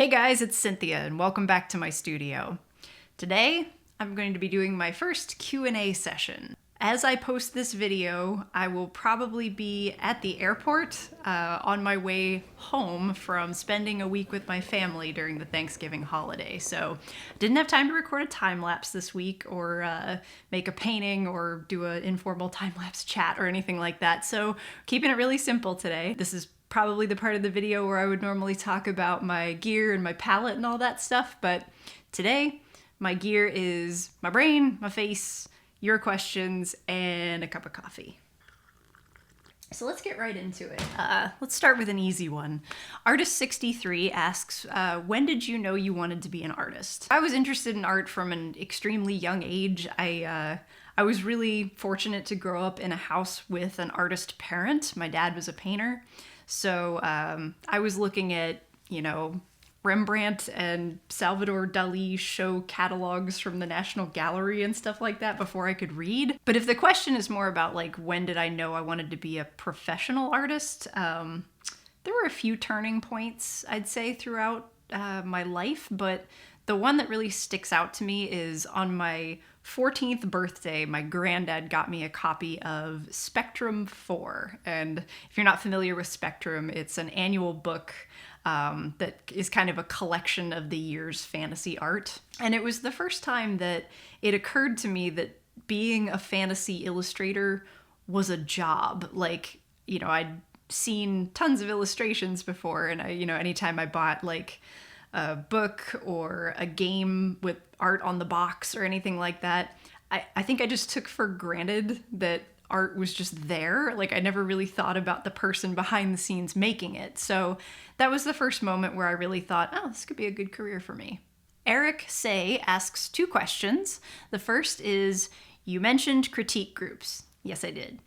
Hey guys, it's Cynthia and welcome back to my studio. Today, I'm going to be doing my first Q&A session. As I post this video, I will probably be at the airport on my way home from spending a week with my family during the Thanksgiving holiday. So I didn't have time to record a time lapse this week or make a painting or do an informal time lapse chat or anything like that. So keeping it really simple today. This is probably the part of the video where I would normally talk about my gear and my palette and all that stuff, but today my gear is my brain, my face, your questions, and a cup of coffee. So let's get right into it. Let's start with an easy one. Artist63 asks, when did you know you wanted to be an artist? I was interested in art from an extremely young age. I was really fortunate to grow up in a house with an artist parent. My dad was a painter. So I was looking at, Rembrandt and Salvador Dali show catalogs from the National Gallery and stuff like that before I could read. But if the question is more about when did I know I wanted to be a professional artist, there were a few turning points, I'd say, throughout my life. But the one that really sticks out to me is on my 14th birthday, my granddad got me a copy of Spectrum 4. And if you're not familiar with Spectrum, it's an annual book that is kind of a collection of the year's fantasy art. And it was the first time that it occurred to me that being a fantasy illustrator was a job. I'd seen tons of illustrations before, and anytime I bought a book or a game with art on the box or anything like that, I think I just took for granted that art was just there. I never really thought about the person behind the scenes making it. So that was the first moment where I really thought, oh, this could be a good career for me. Eric Say asks two questions. The first is, you mentioned critique groups. Yes, I did.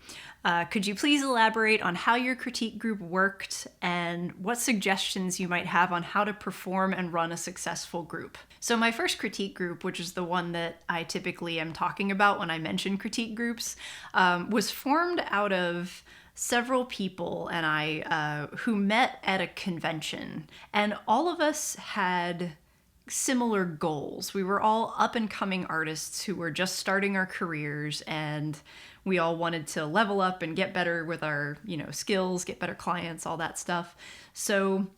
Could you please elaborate on how your critique group worked and what suggestions you might have on how to perform and run a successful group? So my first critique group, which is the one that I typically am talking about when I mention critique groups, was formed out of several people and I who met at a convention. And all of us had similar goals. We were all up and coming artists who were just starting our careers, and we all wanted to level up and get better with our, skills, get better clients, all that stuff. So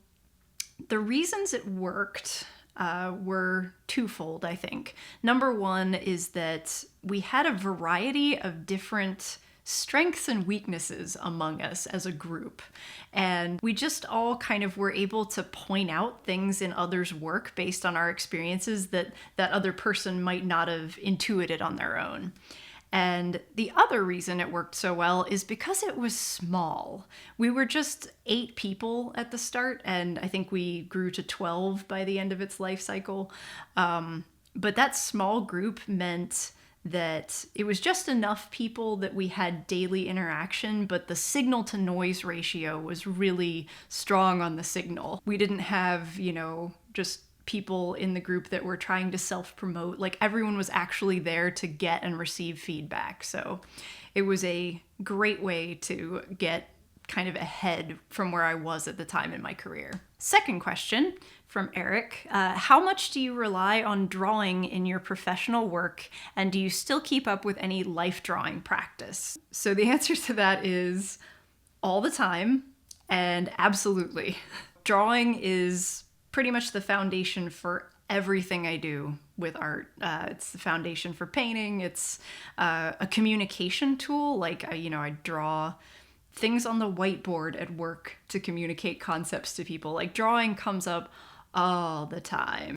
the reasons it worked were twofold, I think. Number one is that we had a variety of different strengths and weaknesses among us as a group. And we just all kind of were able to point out things in others' work based on our experiences that that other person might not have intuited on their own. And the other reason it worked so well is because it was small. We were just 8 people at the start, and I think we grew to 12 by the end of its life cycle. But that small group meant that it was just enough people that we had daily interaction, but the signal to noise ratio was really strong on the signal. We didn't have, just people in the group that were trying to self-promote. Everyone was actually there to get and receive feedback. So it was a great way to get kind of ahead from where I was at the time in my career. Second question from Eric, how much do you rely on drawing in your professional work, and do you still keep up with any life drawing practice? So the answer to that is all the time and absolutely. Drawing is pretty much the foundation for everything I do with art. It's the foundation for painting. It's a communication tool. I draw things on the whiteboard at work to communicate concepts to people. Drawing comes up all the time.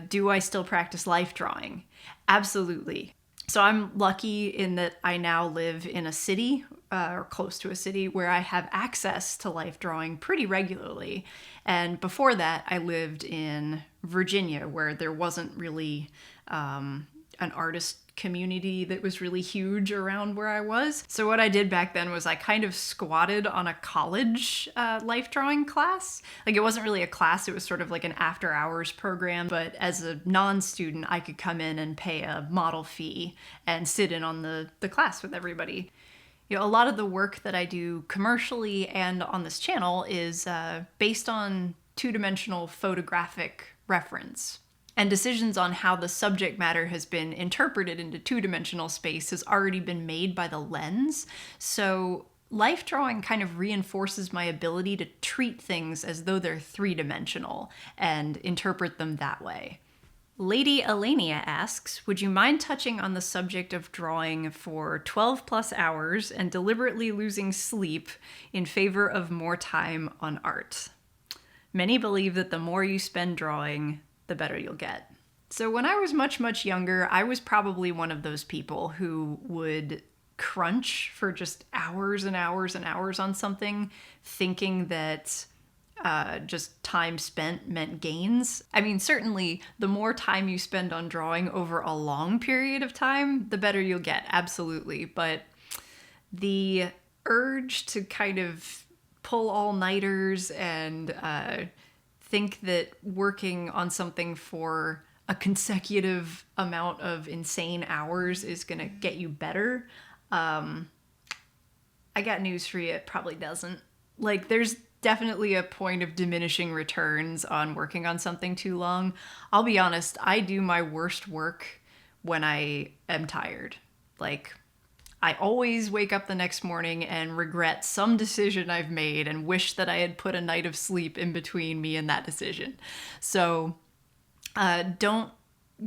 Do I still practice life drawing? Absolutely. So I'm lucky in that I now live in a city or close to a city where I have access to life drawing pretty regularly. And before that, I lived in Virginia, where there wasn't really an artist community that was really huge around where I was. So what I did back then was I kind of squatted on a college life drawing class. It wasn't really a class, it was sort of like an after hours program, but as a non-student, I could come in and pay a model fee and sit in on the class with everybody. A lot of the work that I do commercially and on this channel is based on two-dimensional photographic reference. And decisions on how the subject matter has been interpreted into two-dimensional space has already been made by the lens. So life drawing kind of reinforces my ability to treat things as though they're three-dimensional and interpret them that way. Lady Alania asks, would you mind touching on the subject of drawing for 12 plus hours and deliberately losing sleep in favor of more time on art? Many believe that the more you spend drawing, the better you'll get. So when I was much, much younger, I was probably one of those people who would crunch for just hours and hours and hours on something, thinking that just time spent meant gains. I mean, certainly the more time you spend on drawing over a long period of time, the better you'll get, absolutely. But the urge to kind of pull all-nighters and think that working on something for a consecutive amount of insane hours is going to get you better, I got news for you, it probably doesn't. Like, there's definitely a point of diminishing returns on working on something too long. I'll be honest, I do my worst work when I am tired. Like, I always wake up the next morning and regret some decision I've made and wish that I had put a night of sleep in between me and that decision. So don't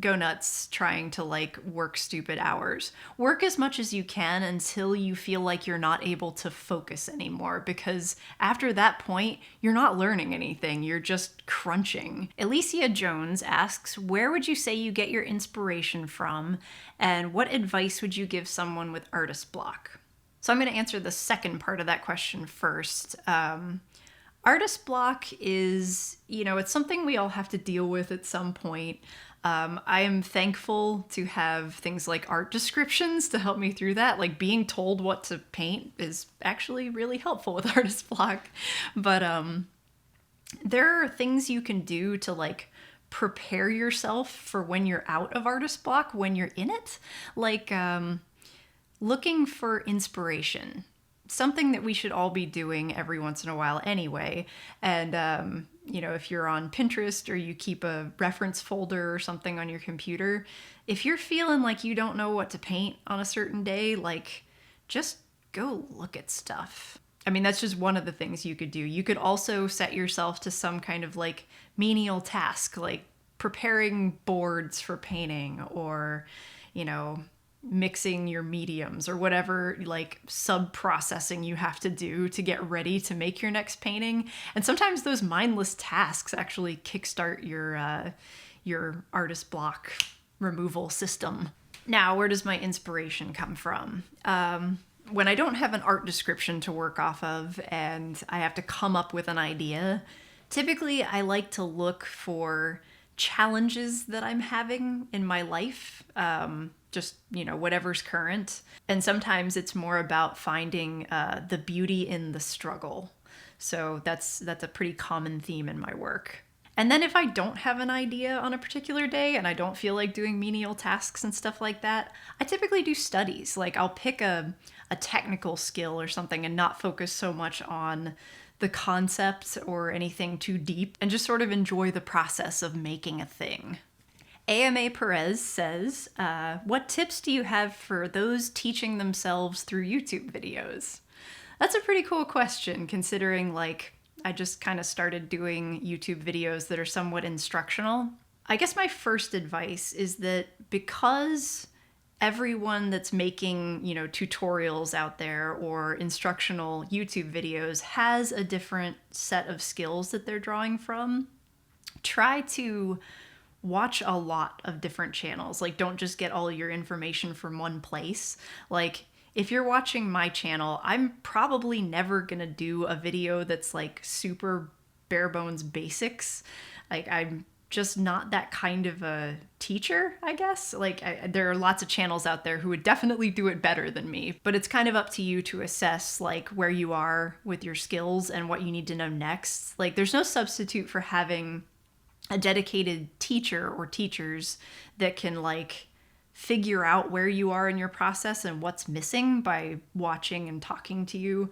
go nuts trying to like work stupid hours. Work as much as you can until you feel like you're not able to focus anymore, because after that point, you're not learning anything, you're just crunching. Alicia Jones asks, where would you say you get your inspiration from, and what advice would you give someone with artist block? So I'm going to answer the second part of that question first. Artist block is, it's something we all have to deal with at some point. I am thankful to have things like art descriptions to help me through that. Like, being told what to paint is actually really helpful with artist block. But there are things you can do to like prepare yourself for when you're out of artist block, when you're in it. Like looking for inspiration. Something that we should all be doing every once in a while anyway. And, if you're on Pinterest or you keep a reference folder or something on your computer, if you're feeling like you don't know what to paint on a certain day, like, just go look at stuff. I mean, that's just one of the things you could do. You could also set yourself to some kind of like menial task, like preparing boards for painting or, mixing your mediums or whatever like sub-processing you have to do to get ready to make your next painting. And sometimes those mindless tasks actually kickstart your artist block removal system. Now, where does my inspiration come from? When I don't have an art description to work off of and I have to come up with an idea, typically I like to look for challenges that I'm having in my life. Just, whatever's current. And sometimes it's more about finding the beauty in the struggle. So that's a pretty common theme in my work. And then if I don't have an idea on a particular day and I don't feel like doing menial tasks and stuff like that, I typically do studies. Like, I'll pick a technical skill or something and not focus so much on the concept or anything too deep and just sort of enjoy the process of making a thing. AMA Perez says, what tips do you have for those teaching themselves through YouTube videos? That's a pretty cool question, considering like I just kind of started doing YouTube videos that are somewhat instructional. I guess my first advice is that because everyone that's making, tutorials out there or instructional YouTube videos has a different set of skills that they're drawing from, try to watch a lot of different channels. Like, don't just get all your information from one place. Like, if you're watching my channel, I'm probably never gonna do a video that's like super bare bones basics. Like, I'm just not that kind of a teacher, I guess. Like, there are lots of channels out there who would definitely do it better than me, but it's kind of up to you to assess like where you are with your skills and what you need to know next. Like, there's no substitute for having a dedicated teacher or teachers that can like figure out where you are in your process and what's missing by watching and talking to you.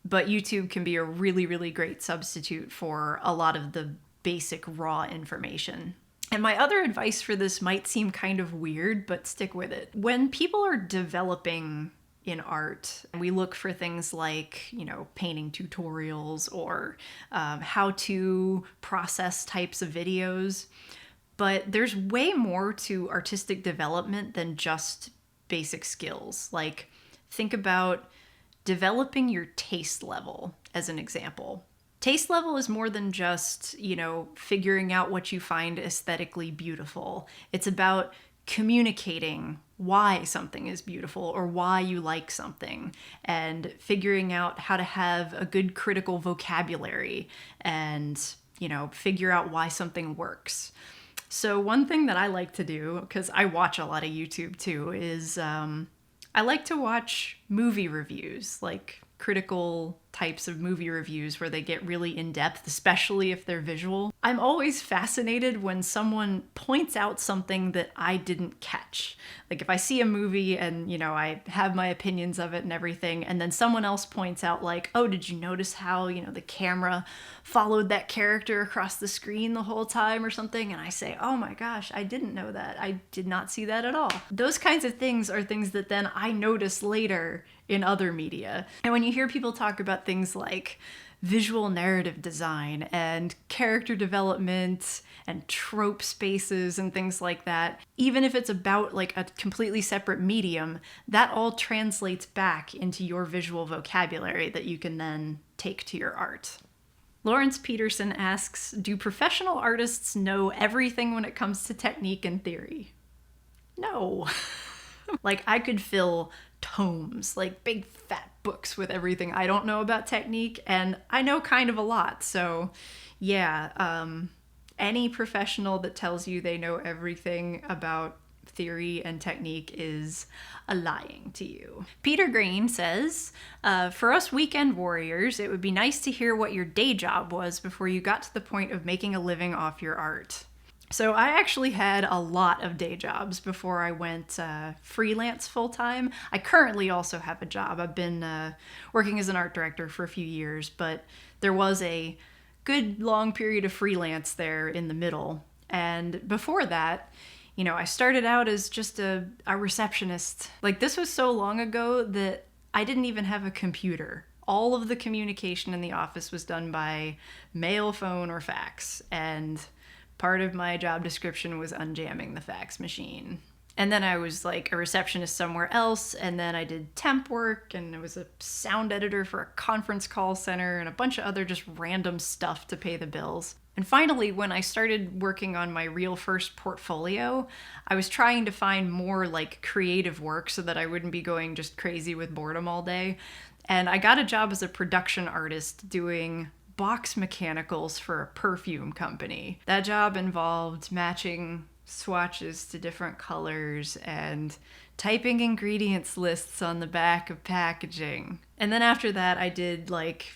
But YouTube can be a really, really great substitute for a lot of the basic raw information. And my other advice for this might seem kind of weird, but stick with it. When people are developing in art, we look for things like, painting tutorials or how to process types of videos. But there's way more to artistic development than just basic skills. Like, think about developing your taste level as an example. Taste level is more than just, figuring out what you find aesthetically beautiful. It's about communicating why something is beautiful or why you like something, and figuring out how to have a good critical vocabulary and, figure out why something works. So one thing that I like to do, because I watch a lot of YouTube too, is I like to watch movie reviews, like critical types of movie reviews where they get really in-depth, especially if they're visual. I'm always fascinated when someone points out something that I didn't catch. Like if I see a movie and, I have my opinions of it and everything, and then someone else points out like, oh, did you notice how, the camera followed that character across the screen the whole time or something? And I say, oh my gosh, I didn't know that. I did not see that at all. Those kinds of things are things that then I notice later in other media. And when you hear people talk about things like visual narrative design and character development and trope spaces and things like that, even if it's about like a completely separate medium, that all translates back into your visual vocabulary that you can then take to your art. Lawrence Peterson asks, do professional artists know everything when it comes to technique and theory? No. Like I could fill tomes, like big fat books with everything I don't know about technique, and I know kind of a lot. So yeah, any professional that tells you they know everything about theory and technique is lying to you. Peter Green says, for us weekend warriors, it would be nice to hear what your day job was before you got to the point of making a living off your art. So I actually had a lot of day jobs before I went freelance full-time. I currently also have a job. I've been working as an art director for a few years, but there was a good long period of freelance there in the middle. And before that, I started out as just a receptionist. Like this was so long ago that I didn't even have a computer. All of the communication in the office was done by mail, phone, or fax. And part of my job description was unjamming the fax machine. And then I was like a receptionist somewhere else, and then I did temp work, and I was a sound editor for a conference call center, and a bunch of other just random stuff to pay the bills. And finally, when I started working on my real first portfolio, I was trying to find more like creative work so that I wouldn't be going just crazy with boredom all day. And I got a job as a production artist doing box mechanicals for a perfume company. That job involved matching swatches to different colors and typing ingredients lists on the back of packaging. And then after that, I did like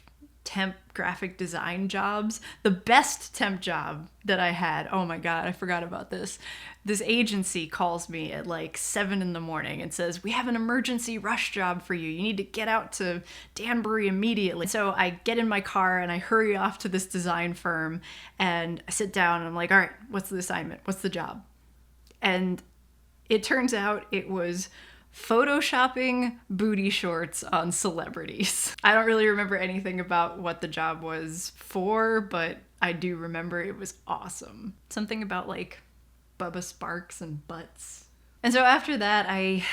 temp graphic design jobs. The best temp job that I had, oh my God, I forgot about this. This agency calls me at like 7 a.m. and says, we have an emergency rush job for you. You need to get out to Danbury immediately. So I get in my car and I hurry off to this design firm and I sit down and I'm like, all right, what's the assignment? What's the job? And it turns out it was photoshopping booty shorts on celebrities. I don't really remember anything about what the job was for, but I do remember it was awesome. Something about like Bubba Sparks and butts. And so after that, I,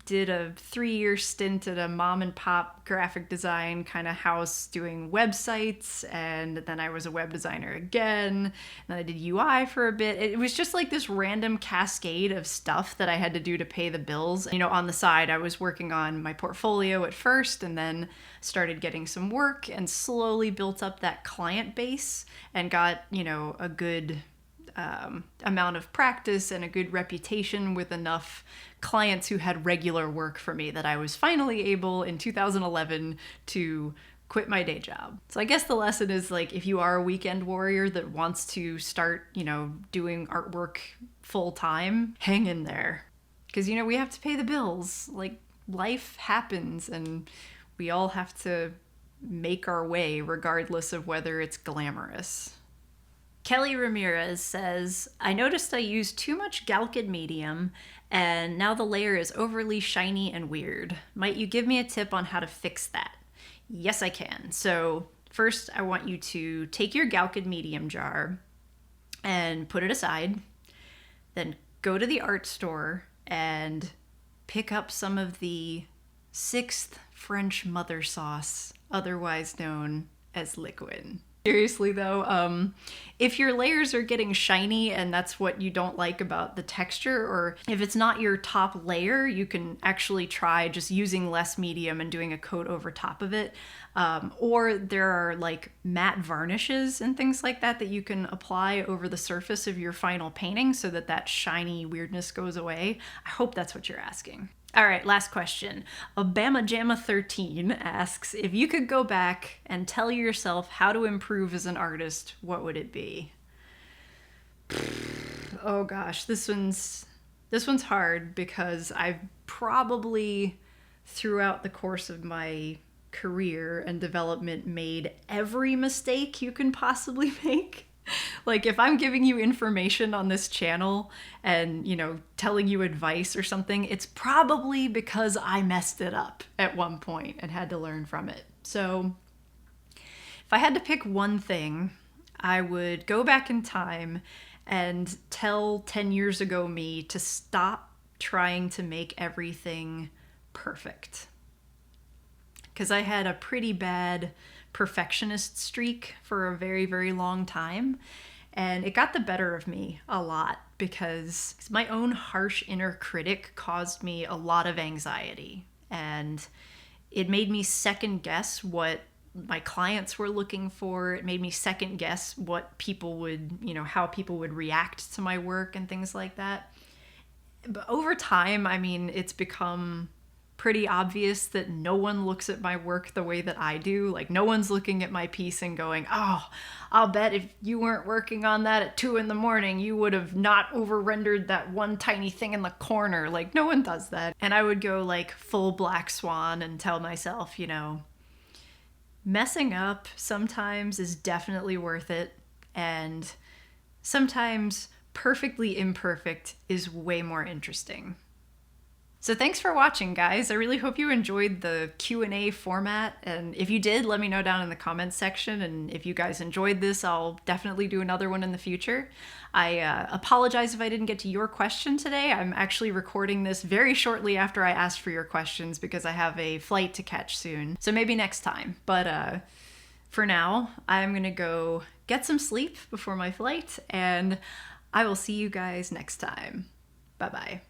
did a 3-year stint at a mom and pop graphic design kind of house doing websites. And then I was a web designer again. And then I did UI for a bit. It was just like this random cascade of stuff that I had to do to pay the bills. On the side, I was working on my portfolio at first and then started getting some work and slowly built up that client base and got, a good amount of practice and a good reputation with enough clients who had regular work for me that I was finally able in 2011 to quit my day job. So I guess the lesson is like, if you are a weekend warrior that wants to start, doing artwork full time, hang in there. Because, we have to pay the bills. Like life happens and we all have to make our way regardless of whether it's glamorous. Kelly Ramirez says, I noticed I used too much Galkid medium and now the layer is overly shiny and weird. Might you give me a tip on how to fix that? Yes, I can. So first I want you to take your Galkid medium jar and put it aside. Then go to the art store and pick up some of the 6th French mother sauce, otherwise known as liquid. Seriously though, if your layers are getting shiny and that's what you don't like about the texture, or if it's not your top layer, you can actually try just using less medium and doing a coat over top of it. Or there are like matte varnishes and things like that that you can apply over the surface of your final painting so that that shiny weirdness goes away. I hope that's what you're asking. All right, last question. Obama Jamma 13 asks, if you could go back and tell yourself how to improve as an artist, what would it be? Oh gosh, this one's hard because I've probably throughout the course of my career and development made every mistake you can possibly make. Like if I'm giving you information on this channel and, you know, telling you advice or something, it's probably because I messed it up at one point and had to learn from it. So if I had to pick one thing, I would go back in time and tell 10 years ago me to stop trying to make everything perfect. Because I had a pretty bad perfectionist streak for a very, very long time. And it got the better of me a lot because my own harsh inner critic caused me a lot of anxiety. And it made me second guess what my clients were looking for. It made me second guess what people would, you know, how people would react to my work and things like that. But over time, I mean, it's become pretty obvious that no one looks at my work the way that I do. Like no one's looking at my piece and going, oh, I'll bet if you weren't working on that at 2 a.m, you would have not over-rendered that one tiny thing in the corner. Like no one does that. And I would go like full Black Swan and tell myself, you know, messing up sometimes is definitely worth it. And sometimes perfectly imperfect is way more interesting. So thanks for watching, guys. I really hope you enjoyed the Q&A format. And if you did, let me know down in the comments section. And if you guys enjoyed this, I'll definitely do another one in the future. I apologize if I didn't get to your question today. I'm actually recording this very shortly after I asked for your questions because I have a flight to catch soon. So maybe next time. But for now, I'm gonna go get some sleep before my flight, and I will see you guys next time. Bye-bye.